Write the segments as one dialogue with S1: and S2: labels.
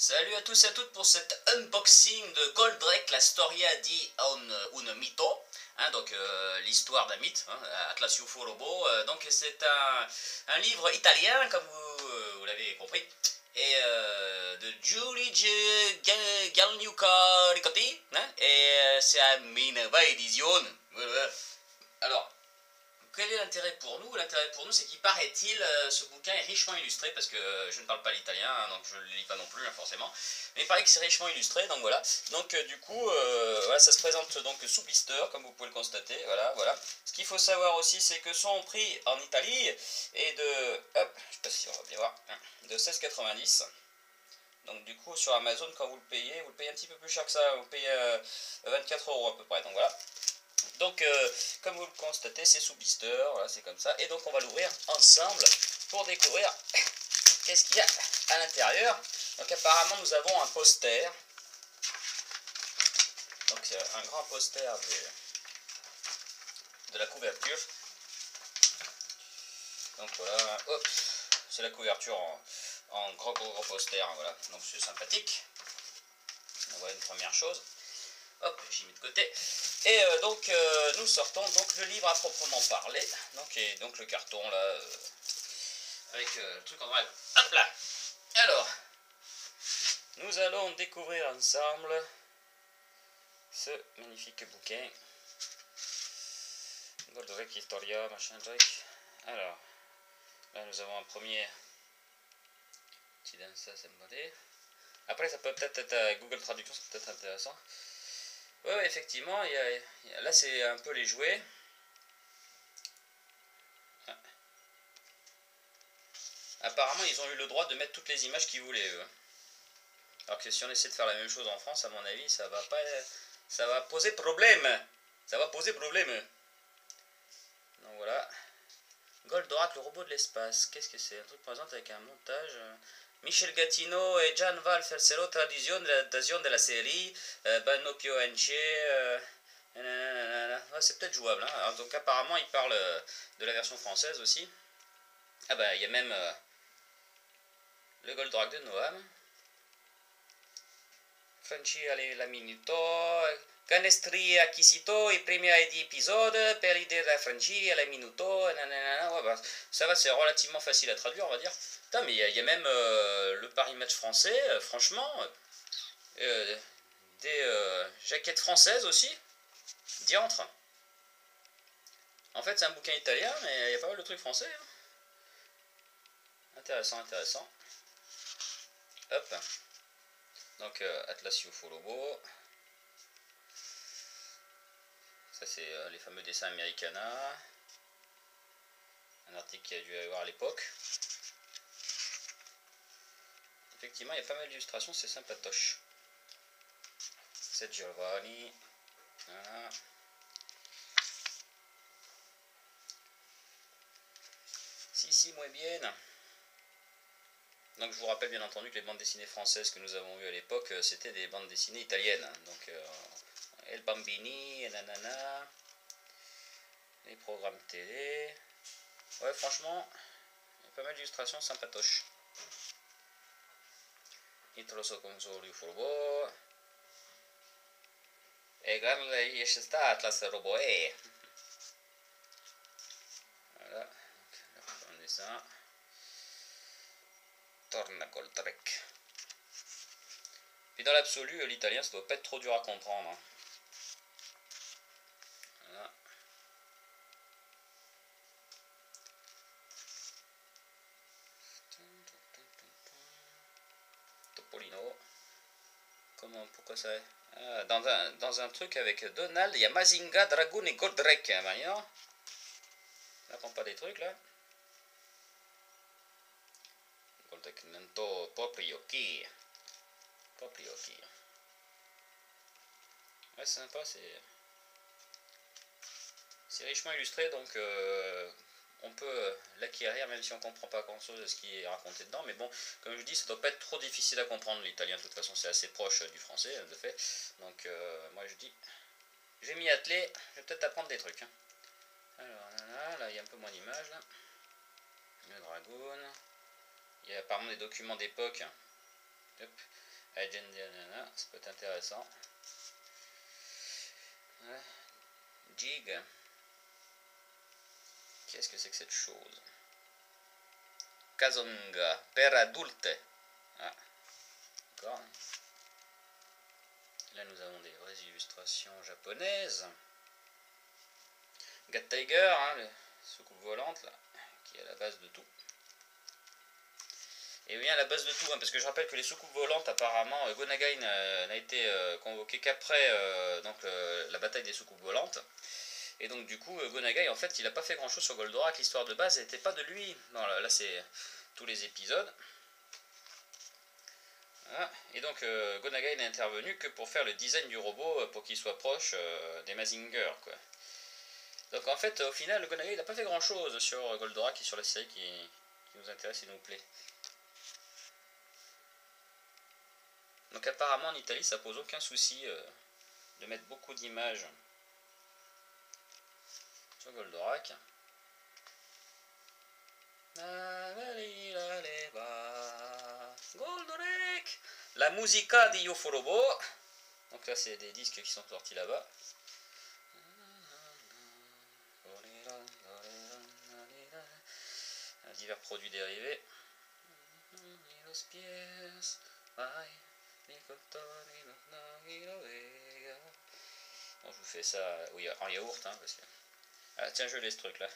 S1: Salut à tous et à toutes pour cet unboxing de Goldrake, la storia di un mito, donc l'histoire d'un mythe, Atlas Ufolobo. Donc c'est un livre italien, comme vous l'avez compris, et de Gianluca Ricotti, et c'est à Minerva Edition. Voilà. Alors, quel est l'intérêt pour nous? L'intérêt pour nous, c'est qu'il paraît-il, ce bouquin est richement illustré, parce que je ne parle pas l'italien, donc je ne le lis pas non plus, forcément. Mais il paraît que c'est richement illustré, donc voilà. Donc du coup, voilà, ça se présente donc sous blister, comme vous pouvez le constater, voilà. Ce qu'il faut savoir aussi, c'est que son prix en Italie est de, hop, je sais pas si on va bien voir, de 16,90. Donc du coup, sur Amazon, quand vous le payez un petit peu plus cher que ça, vous payez 24 € à peu près, donc voilà. Donc, comme vous le constatez, c'est sous blister, voilà, c'est comme ça. Et donc, on va l'ouvrir ensemble pour découvrir qu'est-ce qu'il y a à l'intérieur. Donc, apparemment, nous avons un poster. Donc, c'est un grand poster de la couverture. Donc, voilà, hop, c'est la couverture en gros poster, voilà. Donc, c'est sympathique. Donc, voilà une première chose. Hop, j'y mets de côté. Et donc nous sortons donc le livre à proprement parler. Donc, et donc le carton là, avec le truc en noir. Hop là. Alors, nous allons découvrir ensemble ce magnifique bouquin. Goldrake Historia, machin Drake. Alors, là nous avons un premier petit dans ça, ça me demandait. Après, ça peut peut-être être Google Traduction, c'est peut-être intéressant. Ouais, effectivement, là c'est un peu les jouets. Apparemment, ils ont eu le droit de mettre toutes les images qu'ils voulaient, eux. Alors que si on essaie de faire la même chose en France, à mon avis, ça va poser problème. Ça va poser problème. Donc voilà. Goldorak, le robot de l'espace. Qu'est-ce que c'est? Un truc présent avec un montage. Michel Gattino et Gian Val Fersero, traduction de l'adaptation de la série. Banopio NC. C'est peut-être jouable. Alors, donc apparemment, il parle de la version française aussi. Ah bah, il y a même le Goldorak de Noam. Franci alla minuto, canestri acquisito i primi épisodes per l'idée de Franci alla minuto, nanana, ouais, bah, ça va, c'est relativement facile à traduire, on va dire. Putain, mais il y a même le Paris Match français, franchement, des jaquettes françaises aussi, diantre. En fait, c'est un bouquin italien, mais il y a pas mal de trucs français. Intéressant, intéressant. Hop. Donc, Atlas Ufolobo. Ça, c'est les fameux dessins Americana. Un article qui a dû avoir à l'époque. Effectivement, il y a pas mal d'illustrations, c'est sympatoche. C'est Giovanni. Voilà. Si, muy bien. Donc je vous rappelle bien entendu que les bandes dessinées françaises que nous avons vues à l'époque, c'était des bandes dessinées italiennes. Donc El Bambini, nanana, les programmes télé. Ouais, franchement, il y a pas mal d'illustrations sympatoches. Introso console Ufolobo. E grande riesce sta Atlas Roboe. Voilà, donc un dessin. Torna Goldrake. Puis dans l'absolu, l'italien, ça doit pas être trop dur à comprendre. Voilà. Topolino. Comment, pourquoi ça? Dans un truc avec Donald, il y a Mazinga, Dragoon et Goldrake. Maintenant, on n'apprend pas des trucs là. Goldrake Nanto Poprioki. Poprioki. Ouais, c'est sympa, c'est richement illustré, donc on peut l'acquérir même si on ne comprend pas grand chose de ce qui est raconté dedans. Mais bon, comme je vous dis, ça doit pas être trop difficile à comprendre l'italien. De toute façon, c'est assez proche du français, de fait. Donc, moi je dis, je vais m'y atteler, je vais peut-être apprendre des trucs. Alors, là, il y a un peu moins d'images. Le dragoon. Il y a apparemment des documents d'époque. Agent, ça peut être intéressant. Ouais. Jig. Qu'est-ce que c'est que cette chose? Kazonga, per adulte. Ah, d'accord. Là, nous avons des vraies illustrations japonaises. Gat Tiger, hein, la soucoupe volante, là, qui est à la base de tout. Et bien à la base de tout, hein, parce que je rappelle que les soucoupes volantes, apparemment, Go Nagai n'a été convoqué qu'après la bataille des soucoupes volantes. Et donc du coup, Go Nagai, en fait, il n'a pas fait grand chose sur Goldorak, l'histoire de base n'était pas de lui. Non, là c'est tous les épisodes. Voilà. Et donc Go Nagai n'est intervenu que pour faire le design du robot, pour qu'il soit proche des Mazinger, quoi. Donc en fait, au final, Go Nagai n'a pas fait grand chose sur Goldorak et sur la série qui nous intéresse et nous plaît. Donc apparemment en Italie ça pose aucun souci de mettre beaucoup d'images sur Goldorak. Goldorak, la musica di Ufolobo. Donc là c'est des disques qui sont sortis là-bas. Divers produits dérivés. Bon, je vous fais ça oui, en yaourt, hein, parce que... Ah tiens, je l'ai ce truc là.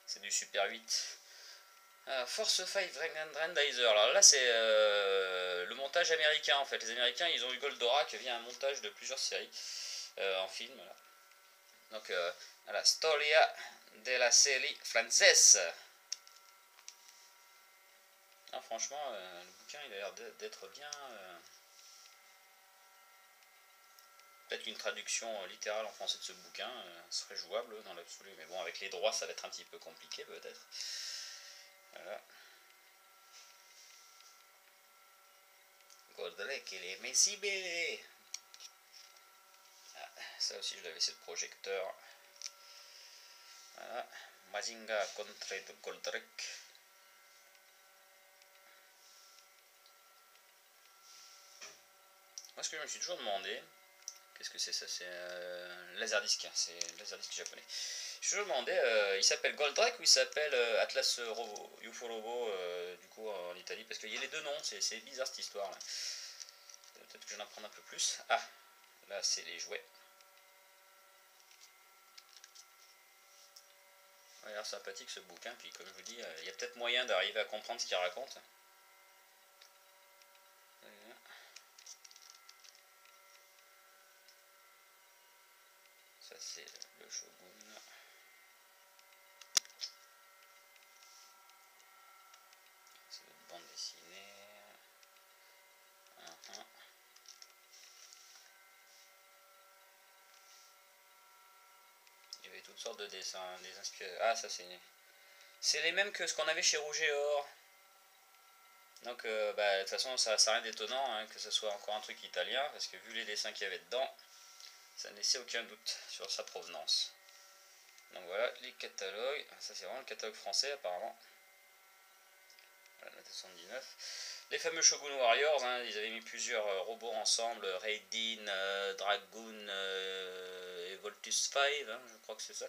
S1: C'est du Super 8. Force 5 Randizer. Alors là, c'est le montage américain en fait. Les Américains, ils ont eu Goldorak via un montage de plusieurs séries en film. Là. Donc, voilà, Storia della serie francese. Ah, franchement, le bouquin, il a l'air d'être bien. Peut-être qu'une traduction littérale en français de ce bouquin serait jouable dans l'absolu. Mais bon, avec les droits, ça va être un petit peu compliqué peut-être. Voilà. Goldorak, il est messi bébé. Ah, ça aussi, je l'avais, c'est le projecteur. Voilà. Mazinga contre Goldorak. Moi, ce que je me suis toujours demandé, qu'est-ce que c'est ça? C'est Laserdisc, c'est Laserdisc japonais. Je me suis toujours demandé, il s'appelle Goldorak ou il s'appelle Atlas Ufolobo du coup en Italie? Parce qu'il y a les deux noms, c'est bizarre cette histoire là. Peut-être que je vais en apprendre un peu plus. Ah, là c'est les jouets. Il a l'air sympathique ce bouquin, puis comme je vous dis, il y a peut-être moyen d'arriver à comprendre ce qu'il raconte. Ça c'est le Shogun. C'est une bande dessinée. Il y avait toutes sortes de dessins, des inspirations. Ah, ça c'est les mêmes que ce qu'on avait chez Rouge et Or. Donc, de toute façon, ça n'a rien d'étonnant hein, que ce soit encore un truc italien, parce que vu les dessins qu'il y avait dedans, ça ne laissait aucun doute sur sa provenance. Donc voilà, les catalogues. Ça, c'est vraiment le catalogue français, apparemment. Voilà, la 79. Les fameux Shogun Warriors, hein, ils avaient mis plusieurs robots ensemble, Raiden, Dragoon et Voltus 5, hein, je crois que c'est ça,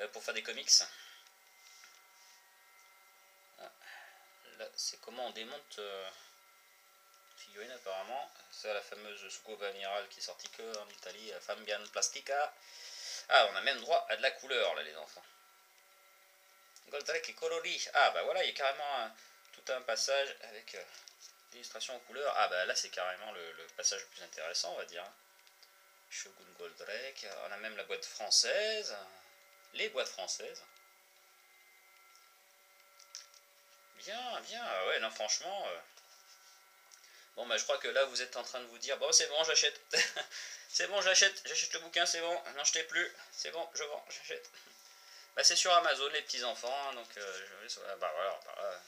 S1: pour faire des comics. Ah, là, c'est comment on démonte figurine apparemment. C'est la fameuse soucoupe amirale qui est sortie que en Italie, Fabian Plastica. Ah, on a même droit à de la couleur là, les enfants. Goldorak et colori. Ah, bah voilà, il y a carrément tout un passage avec l'illustration en couleur. Ah, bah là, c'est carrément le passage le plus intéressant, on va dire. Shogun Goldorak. On a même la boîte française. Les boîtes françaises. Bien, bien. Ouais, non, franchement. Bon, bah, je crois que là, vous êtes en train de vous dire bon, c'est bon, j'achète. C'est bon, j'achète le bouquin, c'est bon. Non, je plus. C'est bon, je vends, j'achète. Bah, c'est sur Amazon, les petits enfants. Donc, bah, voilà. Bah,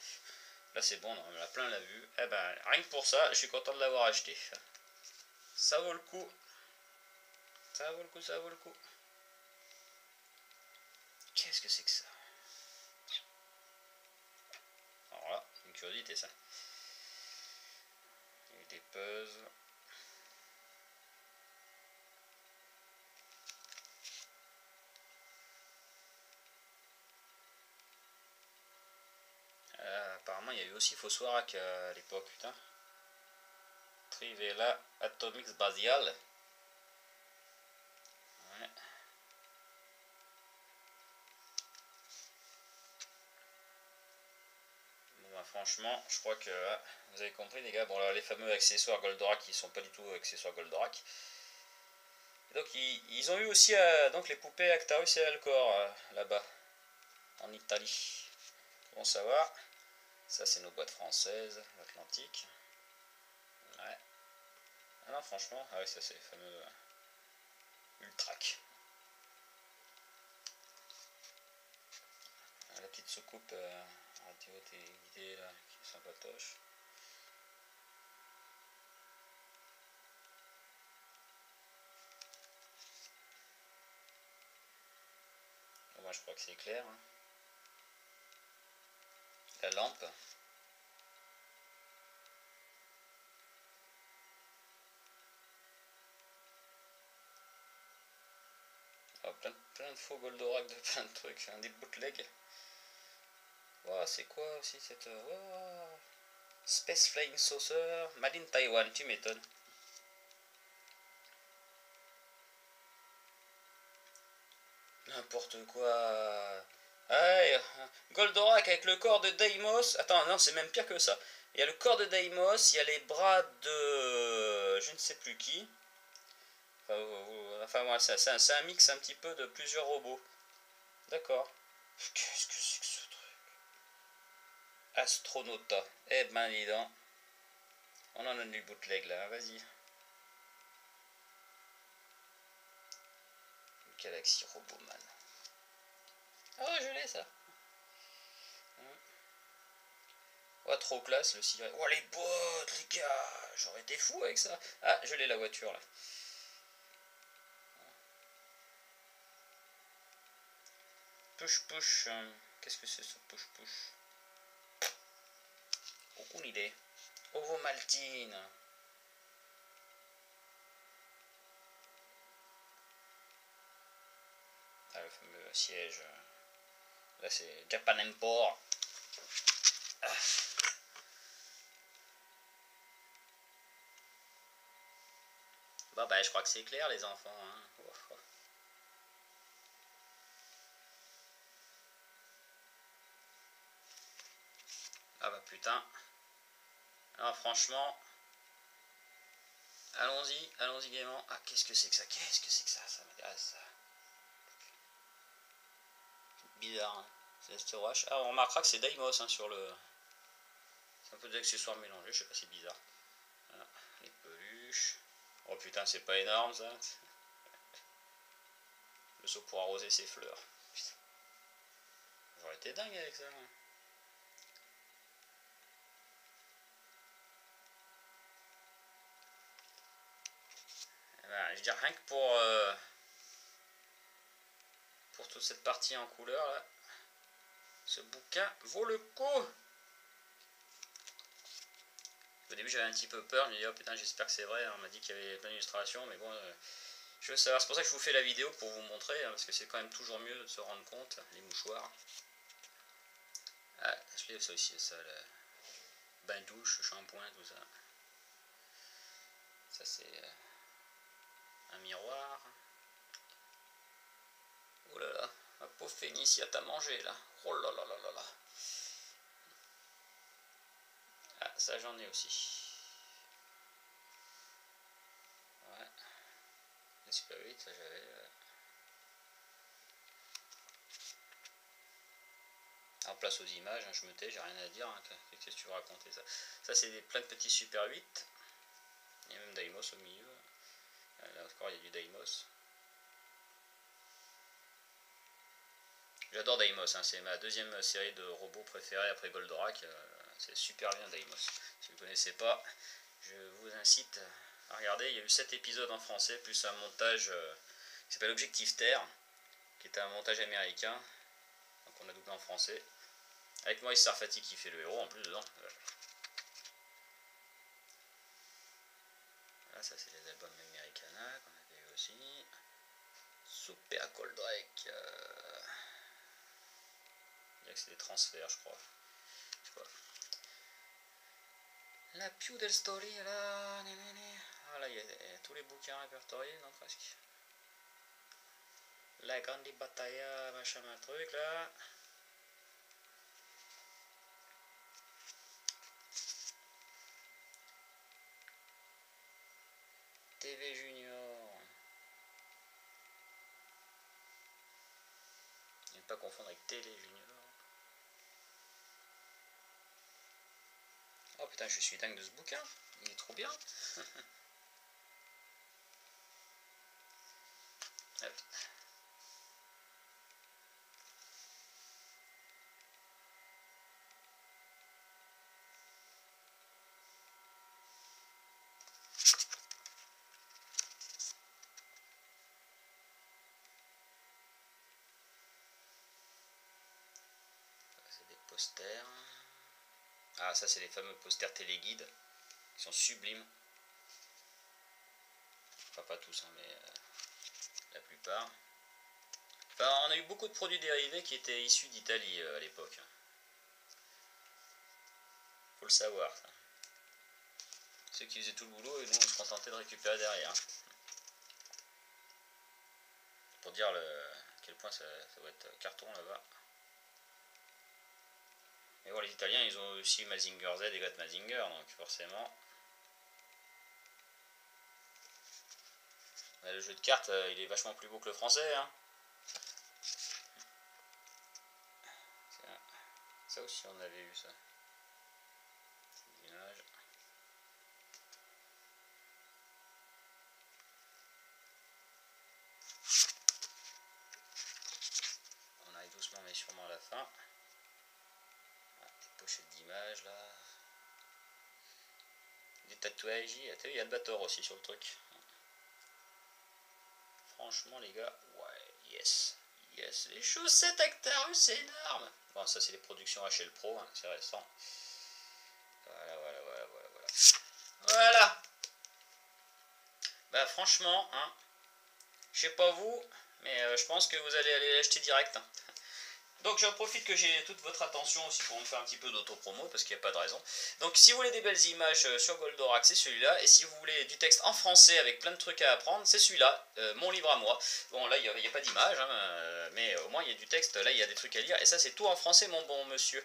S1: là, c'est bon, on a plein la vue. Eh ben, rien que pour ça, je suis content de l'avoir acheté. Ça vaut le coup. Ça vaut le coup, ça vaut le coup. Qu'est-ce que c'est que ça? Alors là, une curiosité, ça. Il y a des puzzles. aussi Fossoirac à l'époque, putain. Trivella Atomics Basial. Ouais. Bon, bah, franchement, je crois que vous avez compris, les gars. Bon, là, les fameux accessoires Goldorak, qui sont pas du tout accessoires Goldorak. Et donc, ils ont eu aussi donc les poupées Actarus et Alcor là-bas, en Italie. Bon, ça va. Ça, c'est nos boîtes françaises, l'Atlantique. Ouais. Ah non, franchement, ah ouais, ça, c'est les fameux Ultrac. Ah, la petite soucoupe radio guidée, là, qui est sympatoche. Bon, moi, je crois que c'est clair. Hein. La lampe. Oh, plein de faux Goldorak de plein de trucs, hein, des bootlegs. Wow, c'est quoi aussi cette... Wow. Space Flying Saucer, Made in Taiwan, tu m'étonnes. N'importe quoi. Ah, Goldorak avec le corps de Deimos. Attends, non, c'est même pire que ça. Il y a le corps de Deimos, il y a les bras de... je ne sais plus qui. Enfin, voilà, c'est un mix un petit peu de plusieurs robots. D'accord. Qu'est-ce que c'est que ce truc? Astronauta. Eh ben, dis donc. On en a du bootleg là, vas-y. Galaxy Roboman. Oh, je l'ai ça. Oh, trop classe le ciré. Oh, les bottes, les gars. J'aurais été fou avec ça. Ah, je l'ai la voiture là. Push push. Qu'est-ce que c'est ce push push? Aucune idée. Ovomaltine. Ah, le fameux siège. Là, c'est Japan Import. Ah. Bah, je crois que c'est clair, les enfants. Hein. Oh, oh. Ah bah putain. Alors franchement, allons-y gaiement. Ah, qu'est-ce que c'est que ça? Qu'est-ce que c'est que ça? Ça m'intéresse ça. Bizarre, hein. C'est Rush. Ah, on remarquera que c'est Deimos hein, sur le... C'est un peu d'accessoires mélangés, je sais pas, c'est bizarre. Voilà, les peluches. Oh putain, c'est pas énorme ça. Le seau pour arroser ses fleurs. Putain. J'aurais été dingue avec ça. Ben, je veux dire, rien que pour toute cette partie en couleur là, ce bouquin vaut le coup. Au début j'avais un petit peu peur, je me dis oh putain j'espère que c'est vrai, on m'a dit qu'il y avait plein d'illustrations, mais bon, je veux savoir, c'est pour ça que je vous fais la vidéo pour vous montrer, hein, parce que c'est quand même toujours mieux de se rendre compte, les mouchoirs. Ah, je l'ai ça aussi, ça, le bain douche, shampoing, tout ça. Ça c'est un miroir. Oh là là, ma pauvre Fénicia t'a mangé là. Oh là là là là là. Ah, ça j'en ai aussi. Ouais. Les Super 8, ça j'avais. En place aux images, hein, je me tais, j'ai rien à dire. Hein, qu'est-ce que tu veux raconter ça? Ça c'est plein de petits Super 8. Il y a même Deimos au milieu. Là encore il y a du Deimos. J'adore Deimos, hein, c'est ma deuxième série de robots préférée après Goldorak. C'est super bien Deimos. Si vous ne connaissez pas, je vous incite à regarder. Il y a eu 7 épisodes en français, plus un montage qui s'appelle Objectif Terre, qui est un montage américain. Donc on a doublé en français. Avec Maurice Sarfati qui fait le héros en plus dedans. Voilà, ça c'est les albums Americana qu'on avait eu aussi. Super Goldrake. Il y a que c'est des transferts, je crois. Je sais pas. La Feudal Story, là... Ah, là, il y a tous les bouquins répertoriés, non, presque. La Grande Bataille, machin, un truc, là. TV Junior. Ne pas confondre avec Télé Junior. Oh putain, je suis dingue de ce bouquin. Il est trop bien. Hop. C'est des posters. Ah, ça c'est les fameux posters téléguides. Ils sont sublimes. Enfin, pas tous, hein, mais la plupart. Enfin, on a eu beaucoup de produits dérivés qui étaient issus d'Italie à l'époque. Faut le savoir. Ça. Ceux qui faisaient tout le boulot et nous on se contentait de récupérer derrière. Pour dire à quel point ça doit être carton là-bas. Mais bon, les Italiens ils ont aussi Mazinger Z et Got Mazinger, donc forcément. Le jeu de cartes il est vachement plus beau que le français. Hein. Ça aussi on avait eu ça. Image. On arrive doucement mais sûrement à la fin. Ah, des pochettes d'images là. Des tatouages. Il y a Albator aussi sur le truc. Franchement les gars, ouais, yes. Yes, les chaussettes Actarus, c'est énorme. Bon, ça c'est les productions HL Pro, hein, c'est récent. Voilà. Voilà. Bah franchement, hein, je sais pas vous, mais je pense que vous allez aller l'acheter direct. Hein. Donc j'en profite que j'ai toute votre attention aussi pour me faire un petit peu d'auto-promo parce qu'il n'y a pas de raison. Donc si vous voulez des belles images sur Goldorak, c'est celui-là. Et si vous voulez du texte en français avec plein de trucs à apprendre, c'est celui-là, mon livre à moi. Bon là il n'y a pas d'image, hein, mais au moins il y a du texte, là il y a des trucs à lire. Et ça c'est tout en français mon bon monsieur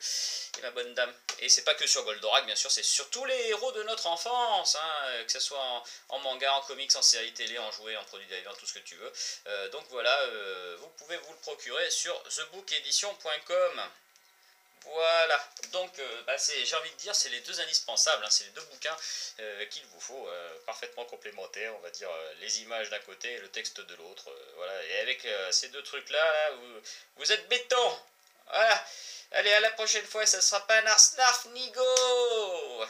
S1: et ma bonne dame. Et c'est pas que sur Goldorak bien sûr, c'est sur tous les héros de notre enfance. Hein, que ce soit en manga, en comics, en série télé, en jouet, en produit dérivé, tout ce que tu veux. Donc voilà, vous pouvez vous le procurer sur thebookedition.com. Voilà, donc j'ai envie de dire, c'est les deux indispensables, hein, c'est les deux bouquins qu'il vous faut, parfaitement complémentaires, on va dire, les images d'un côté et le texte de l'autre, voilà, et avec ces deux trucs-là, là, vous êtes béton, voilà, allez, à la prochaine fois, ça sera pas un arsnarf nigo.